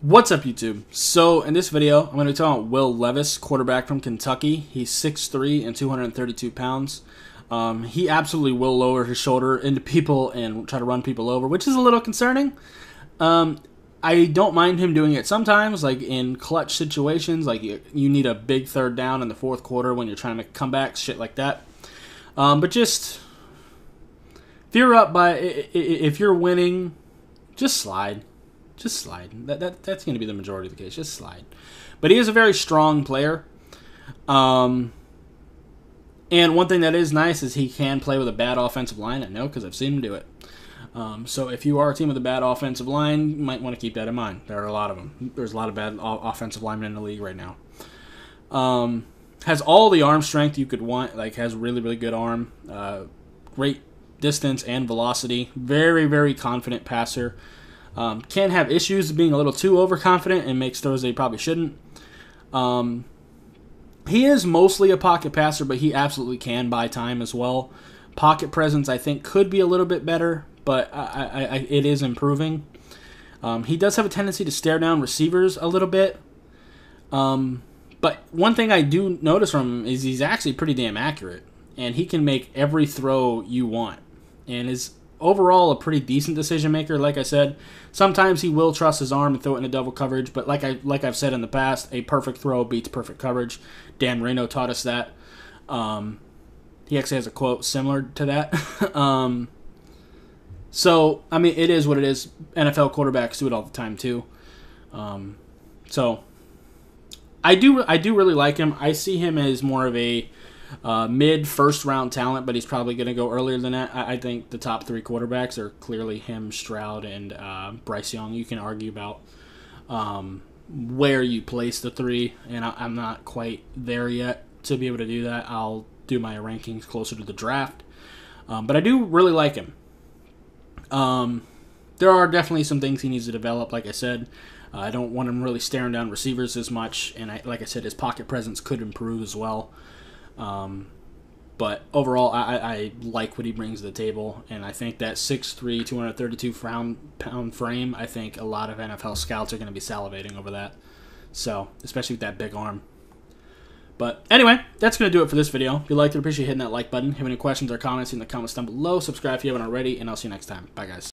What's up, YouTube? So, in this video, I'm going to be talking about Will Levis, quarterback from Kentucky. He's 6'3" and 232 pounds. He absolutely will lower his shoulder into people and try to run people over, which is a little concerning. I don't mind him doing it sometimes, like in clutch situations, like you need a big third down in the fourth quarter when you're trying to come back, shit like that. But just, if you're winning, just slide. Just slide. That's going to be the majority of the case. Just slide. But he is a very strong player. And one thing that is nice is he can play with a bad offensive line. I know because I've seen him do it. So if you are a team with a bad offensive line, you might want to keep that in mind. There are a lot of them. There's a lot of bad offensive linemen in the league right now. Has all the arm strength you could want. Like, has really, really good arm. Great distance and velocity. Very, very confident passer. Can have issues being a little too overconfident and makes throws that he probably shouldn't. He is mostly a pocket passer, but he absolutely can buy time as well. Pocket presence, I think, could be a little bit better, but it is improving. He does have a tendency to stare down receivers a little bit. But one thing I do notice from him is he's actually pretty damn accurate, and he can make every throw you want, and is overall a pretty decent decision maker. Like I said, sometimes he will trust his arm and throw it into double coverage, but like I've said in the past, a perfect throw beats perfect coverage. Dan Marino taught us that. He actually has a quote similar to that. So, I mean, it is what it is. NFL quarterbacks do it all the time too. So, I do really like him. I see him as more of a mid-first round talent, but he's probably going to go earlier than that. I think the top three quarterbacks are clearly him, Stroud, and Bryce Young. You can argue about where you place the three, and I'm not quite there yet to be able to do that. I'll do my rankings closer to the draft. But I do really like him. There are definitely some things he needs to develop, like I said. I don't want him really staring down receivers as much, and like I said, his pocket presence could improve as well. But overall, I like what he brings to the table, and I think that 6'3", 232-pound frame, I think a lot of NFL scouts are going to be salivating over that. So, especially with that big arm. But anyway, that's going to do it for this video. If you liked it, appreciate hitting that like button. If you have any questions or comments in the comments down below, subscribe if you haven't already, and I'll see you next time. Bye, guys.